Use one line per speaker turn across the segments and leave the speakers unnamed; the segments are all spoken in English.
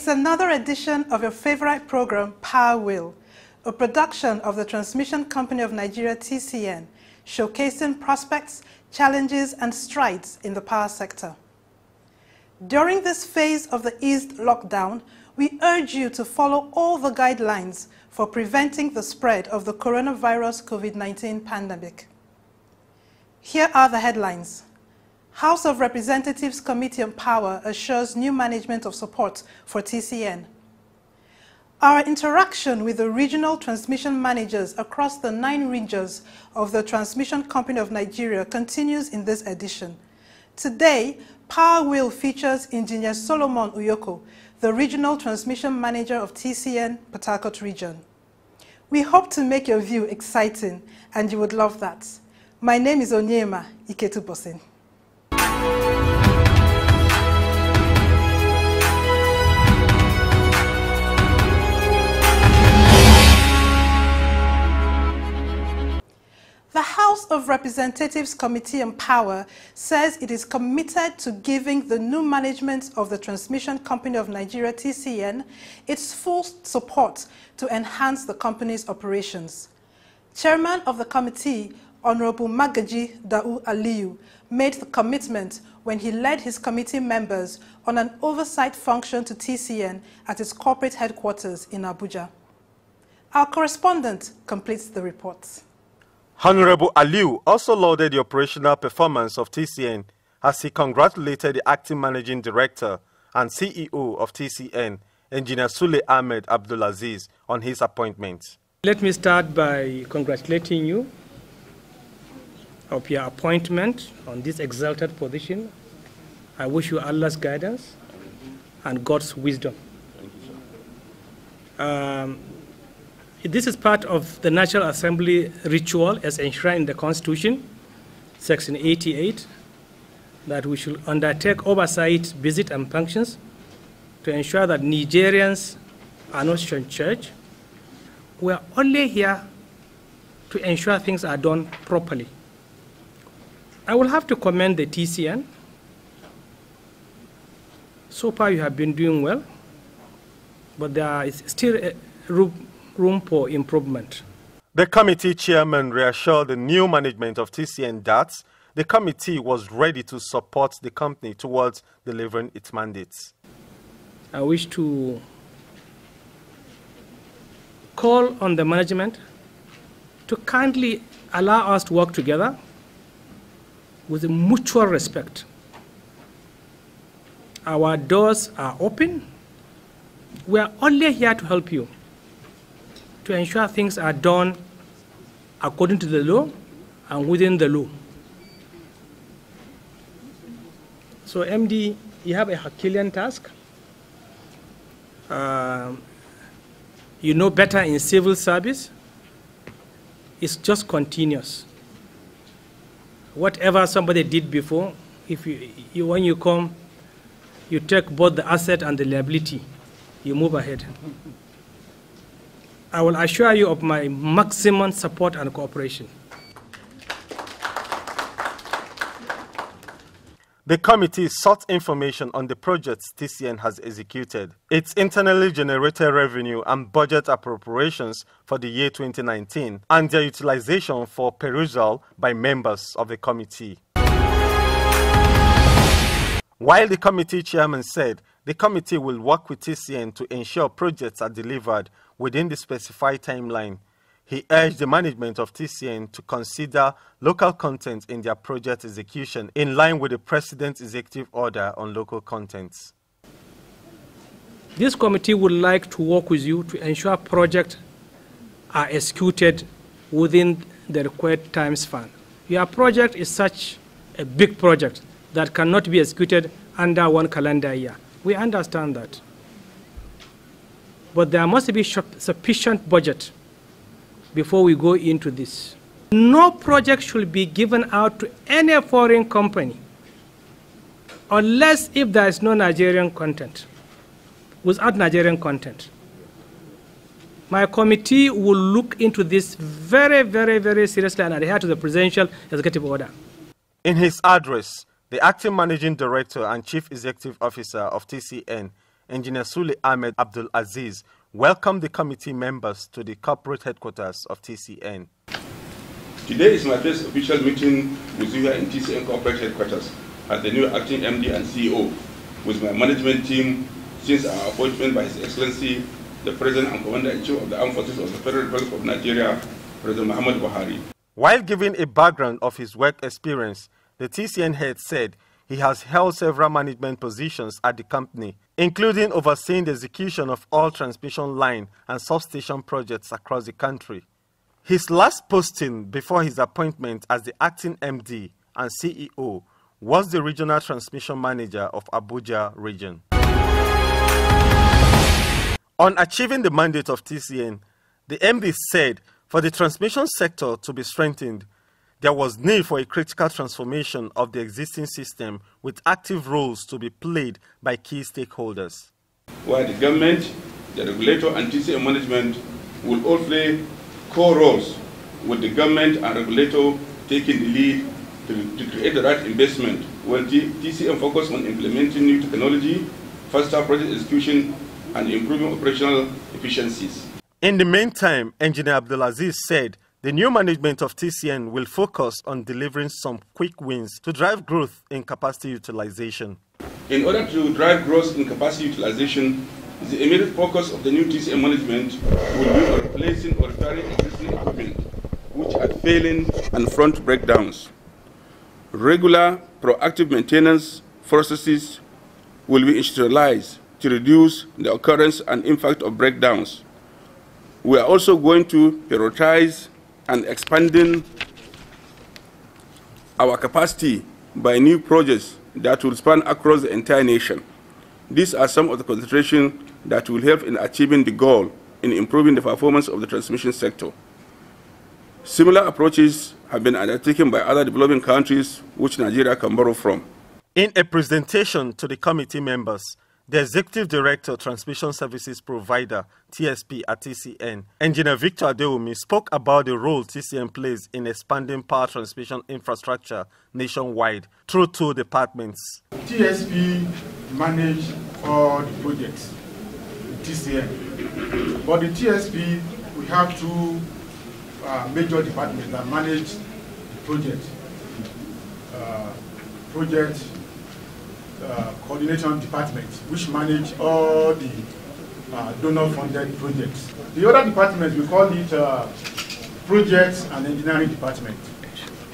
It's another edition of your favorite program, Power Wheel, a production of the Transmission Company of Nigeria, TCN, showcasing prospects, challenges, and strides in the power sector. During this phase of the eased lockdown, we urge you to follow all the guidelines for preventing the spread of the coronavirus COVID-19 pandemic. Here are the headlines. House of Representatives Committee on Power assures new management of support for TCN. Our interaction with the regional transmission managers across the 9 regions of the Transmission Company of Nigeria continues in this edition. Today, Power Wheel features Engineer Solomon Uyoko, the Regional Transmission Manager of TCN, Port Harcourt Region. We hope to make your view exciting, and you would love that. My name is Onyema Iketubosin. The House of Representatives Committee on Power says it is committed to giving the new management of the Transmission Company of Nigeria, TCN, its full support to enhance the company's operations. Chairman of the committee, Honorable Magaji Da'u Aliyu, made the commitment when he led his committee members on an oversight function to TCN at its corporate headquarters in Abuja. Our correspondent completes the report.
Honorable Aliyu also lauded the operational performance of TCN as he congratulated the acting managing director and CEO of TCN, Engineer Sule Ahmed Abdulaziz, on his appointment.
Let me start by congratulating you of your appointment on this exalted position. I wish you Allah's guidance and God's wisdom.
Thank you, sir.
This is part of the National Assembly ritual as enshrined in the Constitution, Section 88, that we should undertake oversight, visit, and functions to ensure that Nigerians are not shown church. We are only here to ensure things are done properly. I will have to commend the TCN. So far you have been doing well, but there is still room for improvement.
The committee chairman reassured the new management of TCN that the committee was ready to support the company towards delivering its mandates.
I wish to call on the management to kindly allow us to work together with mutual respect. Our doors are open. We are only here to help you, to ensure things are done according to the law and within the law. So MD, you have a Herculean task. You know better in civil service. It's just continuous. Whatever somebody did before, if when you come, you take both the asset and the liability, you move ahead. I will assure you of my maximum support and cooperation.
The committee sought information on the projects TCN has executed, its internally generated revenue and budget appropriations for the year 2019, and their utilization for perusal by members of the committee. While the committee chairman said the committee will work with TCN to ensure projects are delivered within the specified timeline, he urged the management of TCN to consider local content in their project execution in line with the President's executive order on local contents.
This committee would like to work with you to ensure projects are executed within the required time span. Your project is such a big project that cannot be executed under one calendar year. We understand that. But there must be sufficient budget before we go into this. No project should be given out to any foreign company unless if there is no Nigerian content, without Nigerian content. My committee will look into this very, very, very seriously and adhere to the presidential executive order.
In his address, the acting managing director and chief executive officer of TCN, Engineer Sule Ahmed Abdul Aziz, welcomed the committee members to the corporate headquarters of TCN.
Today is my first official meeting with you here in TCN corporate headquarters as the new acting MD and CEO with my management team since our appointment by His Excellency, the President and Commander-in-Chief of the Armed Forces of the Federal Republic of Nigeria, President Muhammad Buhari. While giving a background of his work experience, the TCN head said he has held several management positions at the company, including overseeing the execution of all transmission line and substation projects across the country. His last posting before his appointment as the acting MD and CEO was the Regional Transmission Manager of Abuja Region. On achieving the mandate of TCN, the MD said for the transmission sector to be strengthened, there was need for a critical transformation of the existing system with active roles to be played by key stakeholders. Where the government, the regulator and TCN management will all play core roles, with the government and regulator taking the lead to create the right investment, while TCN focus on implementing new technology, faster project execution and improving operational efficiencies. In the meantime, Engineer Abdulaziz said the new management of TCN will focus on delivering some quick wins to drive growth in capacity utilization. In order to drive growth in capacity utilization, the immediate focus of the new TCN management will be on replacing or repairing existing equipment which are failing and front breakdowns. Regular, proactive maintenance processes will be institutionalized to reduce the occurrence and impact of breakdowns. We are also going to prioritize and expanding our capacity by new projects that will span across the entire nation. These are some of the considerations that will help in achieving the goal in improving the performance of the transmission sector. Similar approaches have been undertaken by other developing countries which Nigeria can borrow from. In a presentation to the committee members, the Executive Director, Transmission Services Provider, TSP at TCN, Engineer Victor Adewumi, spoke about the role TCN plays in expanding power transmission infrastructure nationwide through two departments.
TSP manages all the projects in TCN. But the TSP, we have two major departments that manage the project. Coordination department, which manage all the donor-funded projects. The other department, we call it Projects and Engineering Department.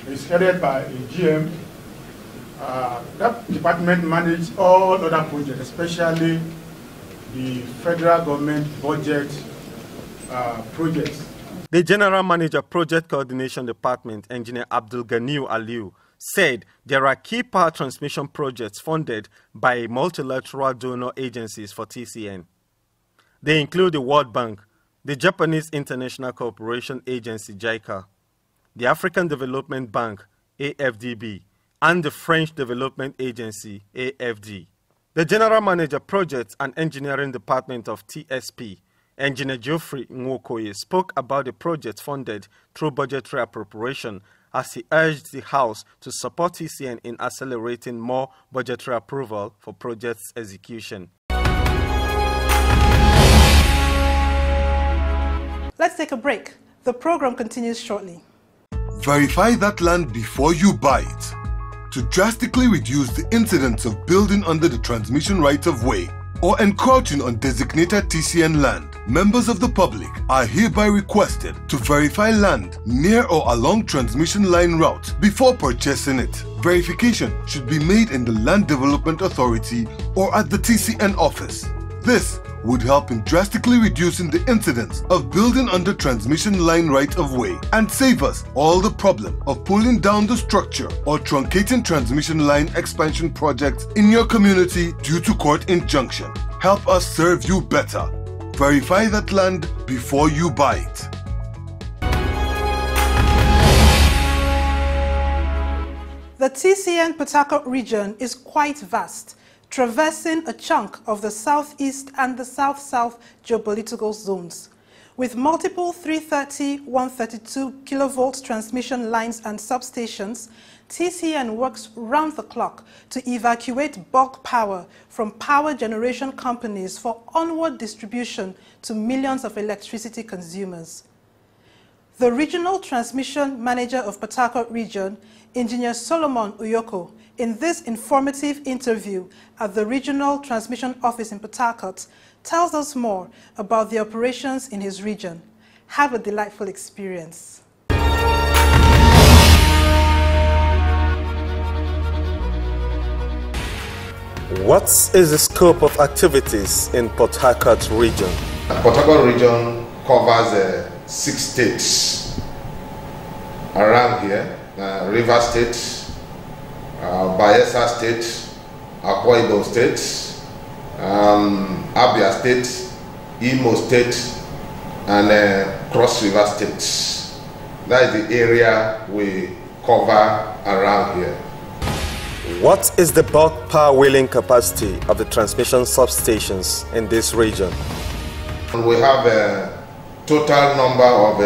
It's headed by a GM. That department manages all other projects, especially the federal government budget projects.
The General Manager Project Coordination Department, Engineer Abdul Ganiu Aliu, said there are key power transmission projects funded by multilateral donor agencies for TCN. They include the World Bank, the Japanese International Cooperation Agency JICA, the African Development Bank AFDB, and the French Development Agency AFD. The General Manager Projects and Engineering Department of TSP, Engineer Geoffrey Nwokoye, spoke about the projects funded through budgetary appropriation as he urged the House to support TCN in accelerating more budgetary approval for projects execution.
Let's take a break. The program continues shortly.
Verify that land before you buy it. To drastically reduce the incidence of building under the transmission right-of-way or encroaching on designated TCN land, members of the public are hereby requested to verify land near or along transmission line route before purchasing it. Verification should be made in the Land Development Authority or at the TCN office. This would help in drastically reducing the incidence of building under transmission line right-of-way and save us all the problem of pulling down the structure or truncating transmission line expansion projects in your community due to court injunction. Help us serve you better. Verify that land before you buy it.
The TCN Port Harcourt region is quite vast, traversing a chunk of the southeast and the south-south geopolitical zones. With multiple 330, 132 kilovolt transmission lines and substations, TCN works round the clock to evacuate bulk power from power generation companies for onward distribution to millions of electricity consumers. The Regional Transmission Manager of Port Harcourt Region, Engineer Solomon Uyoko, in this informative interview at the Regional Transmission Office in Port Harcourt, tells us more about the operations in his region. Have a delightful experience.
What is the scope of activities in Port Harcourt region?
Port Harcourt region covers 6 states around here: River State, Bayelsa State, Akwa Ibom State, Abia State, Imo State, and Cross River State. That is the area we cover around here.
What is the bulk power wheeling capacity of the transmission substations in this region?
We have a total number of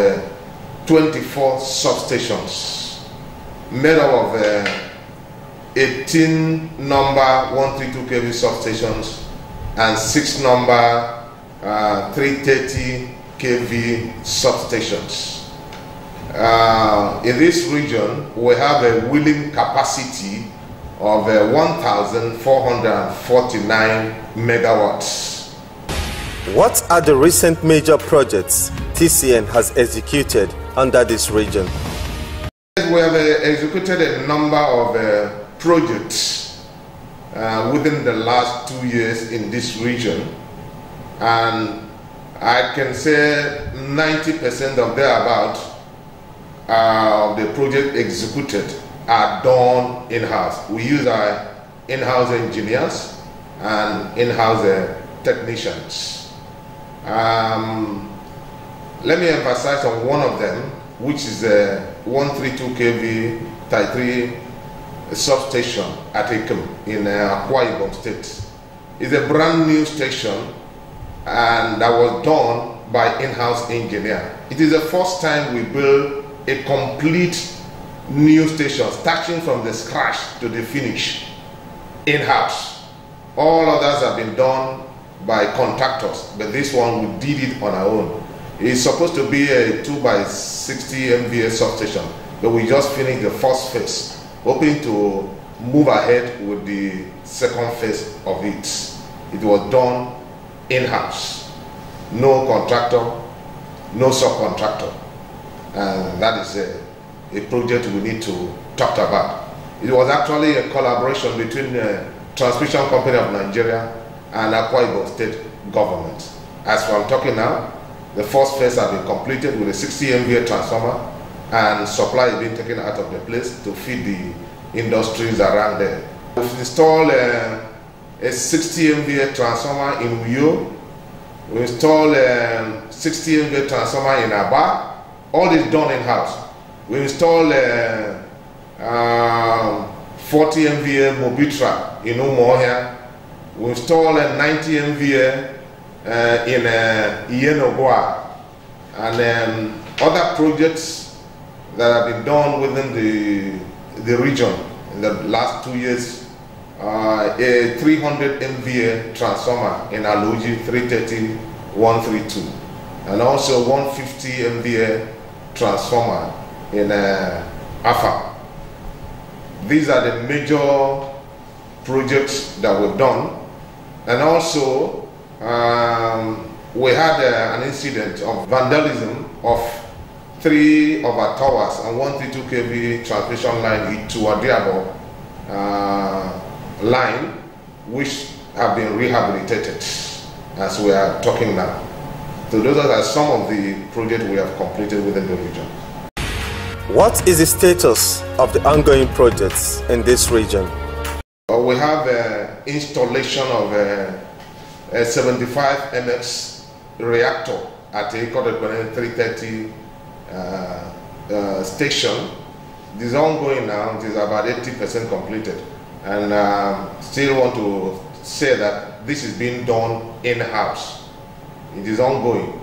24 substations, made up of 18 number 132 kV substations and 6 number 330 kV substations. In this region, we have a wheeling capacity of 1,449 megawatts.
What are the recent major projects TCN has executed under this region?
We have executed a number of projects within the last 2 years in this region, and I can say 90% of thereabout of the project executed are done in-house. We use our in-house engineers and in-house technicians. Let me emphasize on one of them, which is a 132 kV Type 3 substation at Ikem in Akwa Ibom State. It's a brand new station, and that was done by in-house engineer. It is the first time we build a complete new station, starting from the scratch to the finish, in-house. All others have been done by contractors, but this one we did it on our own. It's supposed to be a 2x60 MVA substation, but we just finished the first phase, hoping to move ahead with the second phase of it. It was done in-house, no contractor, no subcontractor, and that is a project we need to talk about. It was actually a collaboration between the Transmission Company of Nigeria and Akwa Ibom State government. As I'm talking now, the first phase has been completed with a 60 MVA transformer, and supply is being taken out of the place to feed the industries around there. We've installed a 60 MVA transformer in Uyo. We installed a 60 MVA transformer in Aba. All this done in-house. We installed 40 MVA Mobitra in Umuohia. We installed a 90 MVA in Iyenogwa, and other projects that have been done within the region in the last 2 years. A 300 MVA transformer in Aluji 330 132, and also 150 MVA transformer in AFA. These are the major projects that were done. And also we had an incident of vandalism of 3 of our towers and 132 kV transmission line to Adiabo line, which have been rehabilitated as we are talking now. So those are some of the projects we have completed within the region.
What is the status of the ongoing projects in this region?
We have installation of a 75 MX reactor at the 330 station. This is ongoing now. It is about 80% completed, and still want to say that this is being done in-house. It is ongoing.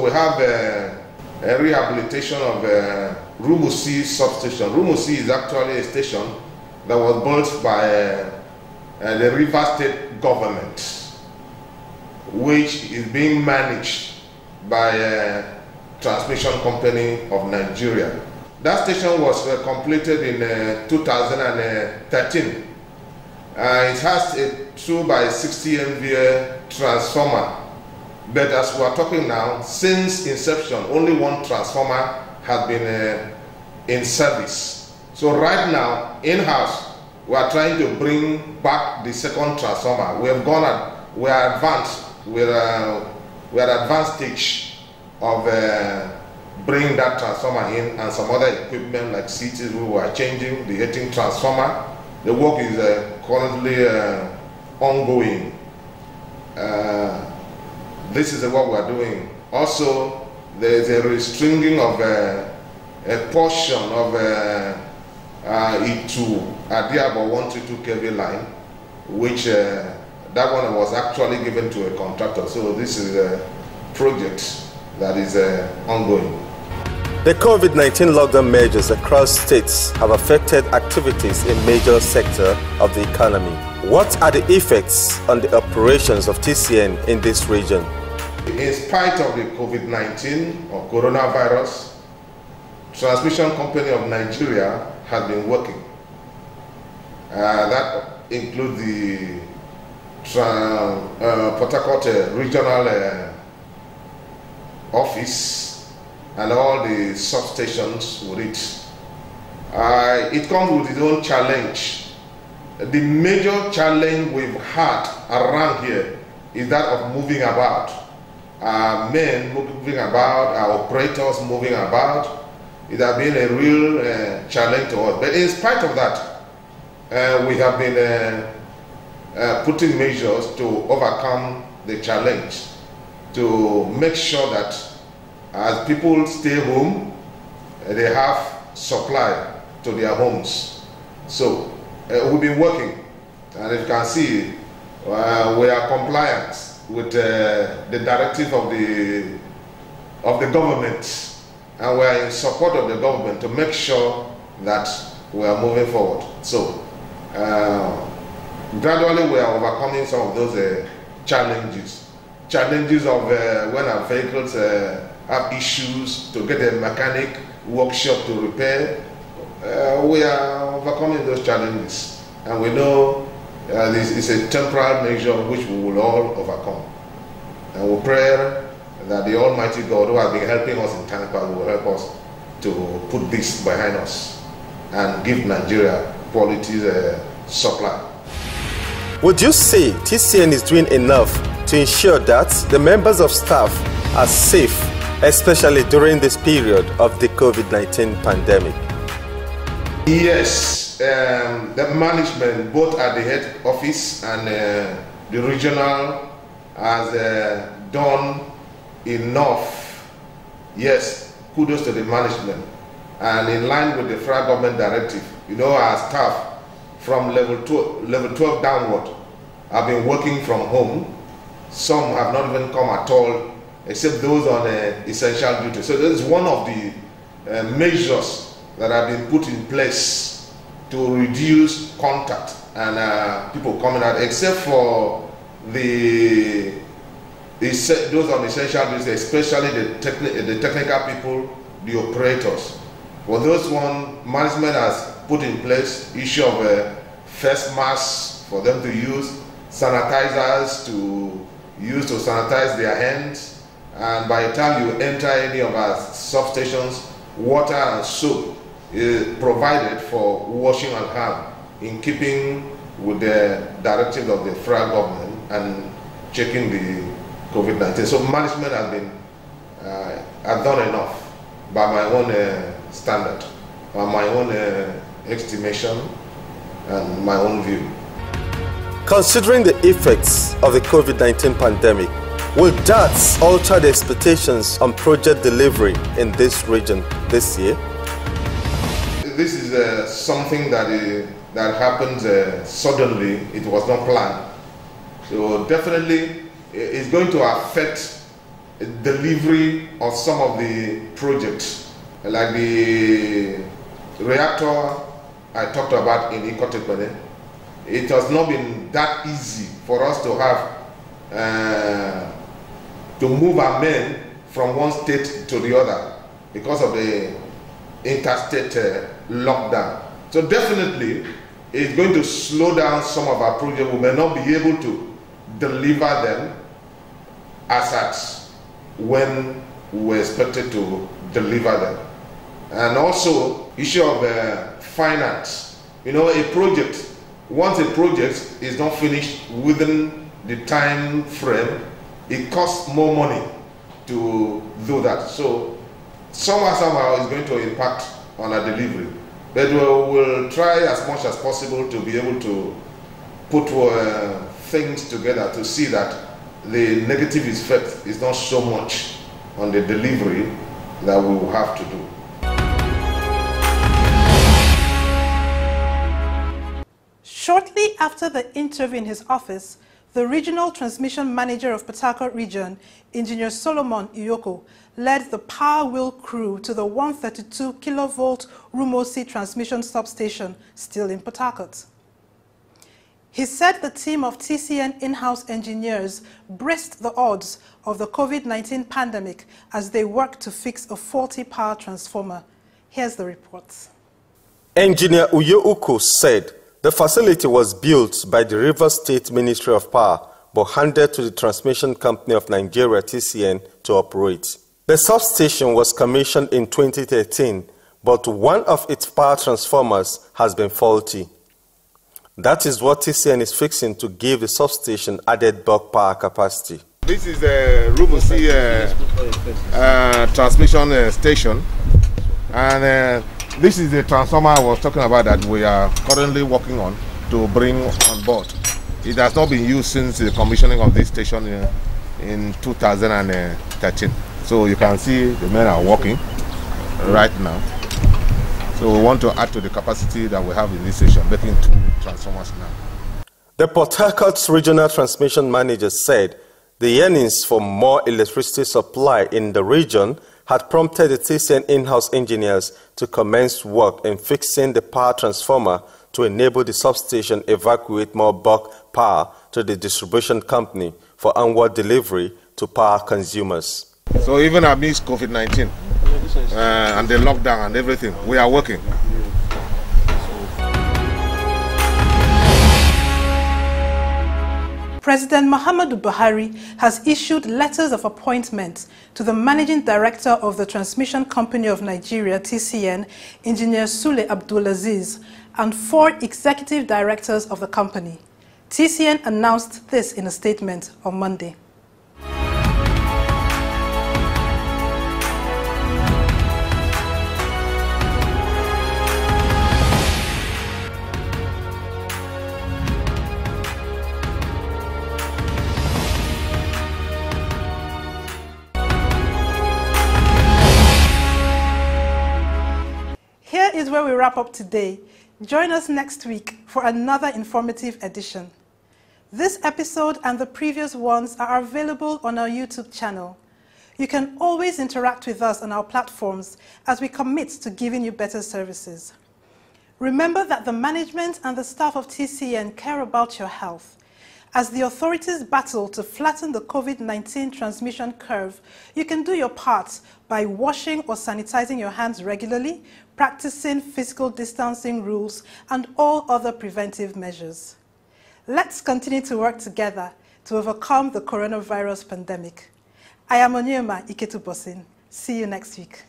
We have a rehabilitation of Rumusi substation. Rumusi is actually a station that was built by the River State government, which is being managed by a transmission company of Nigeria. That station was completed in 2013. It has a 2x60 MVA transformer, but as we are talking now, since inception, only one transformer has been in service. So right now, in-house, we are trying to bring back the second transformer. We are advanced. We're at advanced stage of bringing that transformer in, and some other equipment like CTs we are changing, the heating transformer. The work is currently ongoing. This is what we are doing. Also, there is a restringing of a portion of E2 at the about 132 kV line, which that one was actually given to a contractor. So this is a project that is ongoing.
The COVID-19 lockdown measures across states have affected activities in major sectors of the economy. What are the effects on the operations of TCN in this region?
In spite of the COVID-19 or coronavirus, Transmission Company of Nigeria has been working. That includes the Port Harcourt Regional Office and all the substations with it. It comes with its own challenge. The major challenge we've had around here is that of moving about. Men moving about, our operators moving about. It has been a real challenge to us. But in spite of that, we have been putting measures to overcome the challenge, to make sure that as people stay home, they have supply to their homes. So we've been working, and as you can see, we are compliant with the directive of the government, and we are in support of the government to make sure that we are moving forward. So gradually we are overcoming some of those challenges of when our vehicles have issues, to get a mechanic workshop to repair. We are overcoming those challenges, and we know this is a temporary measure which we will all overcome. And we pray that the Almighty God, who has been helping us in time past, will help us to put this behind us and give Nigeria quality supply.
Would you say TCN is doing enough to ensure that the members of staff are safe, especially during this period of the COVID-19 pandemic?
Yes, the management, both at the head office and the regional, has done enough. Yes, kudos to the management. And in line with the federal government directive, you know, our staff from level 12 downward have been working from home. Some have not even come at all, except those on essential duty. So this is one of the measures that have been put in place to reduce contact and people coming out, except for those on essential duty, especially the technical people, the operators. For those one, management has put in place issue of face masks for them to use, sanitizers to use to sanitize their hands, and by the time you enter any of our substations, water and soap is provided for washing and hand, in keeping with the directive of the federal government and checking the COVID-19. So management has been has done enough by my own standard, by my own estimation and my own view.
Considering the effects of the COVID-19 pandemic, will that alter the expectations on project delivery in this region this year?
This is something that happened suddenly. It was not planned. So definitely it's going to affect delivery of some of the projects, like the reactor I talked about in Ikotekpene. It has not been that easy for us to have to move our men from one state to the other because of the interstate lockdown. So definitely it's going to slow down some of our projects. We may not be able to deliver them as at when we were expected to deliver them. And also issue of finance. You know, a project, once a project is not finished within the time frame, it costs more money to do that. So somehow it's going to impact on our delivery. But we'll try as much as possible to be able to put things together to see that the negative effect is not so much on the delivery that we will have to do.
Shortly after the interview in his office, the Regional Transmission Manager of Port Harcourt Region, Engineer Solomon Iyoko, led the power wheel crew to the 132 kilovolt Rumosi transmission substation, still in Port Harcourt. He said the team of TCN in-house engineers braced the odds of the COVID-19 pandemic as they worked to fix a faulty power transformer. Here's the report.
Engineer Iyoko said the facility was built by the Rivers State Ministry of Power but handed to the Transmission Company of Nigeria, TCN, to operate. The substation was commissioned in 2013, but one of its power transformers has been faulty. That is what TCN is fixing to give the substation added bulk power capacity.
This is a Rumosi transmission station, and this is the transformer I was talking about that we are currently working on to bring on board. It has not been used since the commissioning of this station in 2013. So you can see the men are working right now. So we want to add to the capacity that we have in this station, making 2 transformers now.
The Port Harcourt Regional Transmission Manager said the yearnings for more electricity supply in the region had prompted the TCN in-house engineers to commence work in fixing the power transformer to enable the substation evacuate more bulk power to the distribution company for onward delivery to power consumers.
So even amidst COVID-19 and the lockdown and everything, we are working.
President Muhammadu Buhari has issued letters of appointment to the Managing Director of the Transmission Company of Nigeria, TCN, Engineer Sule Abdulaziz, and 4 executive directors of the company. TCN announced this in a statement on Monday. Here is where we wrap up today. Join us next week for another informative edition. This episode and the previous ones are available on our YouTube channel. You can always interact with us on our platforms as we commit to giving you better services. Remember that the management and the staff of TCN care about your health. As the authorities battle to flatten the COVID-19 transmission curve, you can do your part by washing or sanitizing your hands regularly, practicing physical distancing rules, and all other preventive measures. Let's continue to work together to overcome the coronavirus pandemic. I am Onyema Iketubosin. See you next week.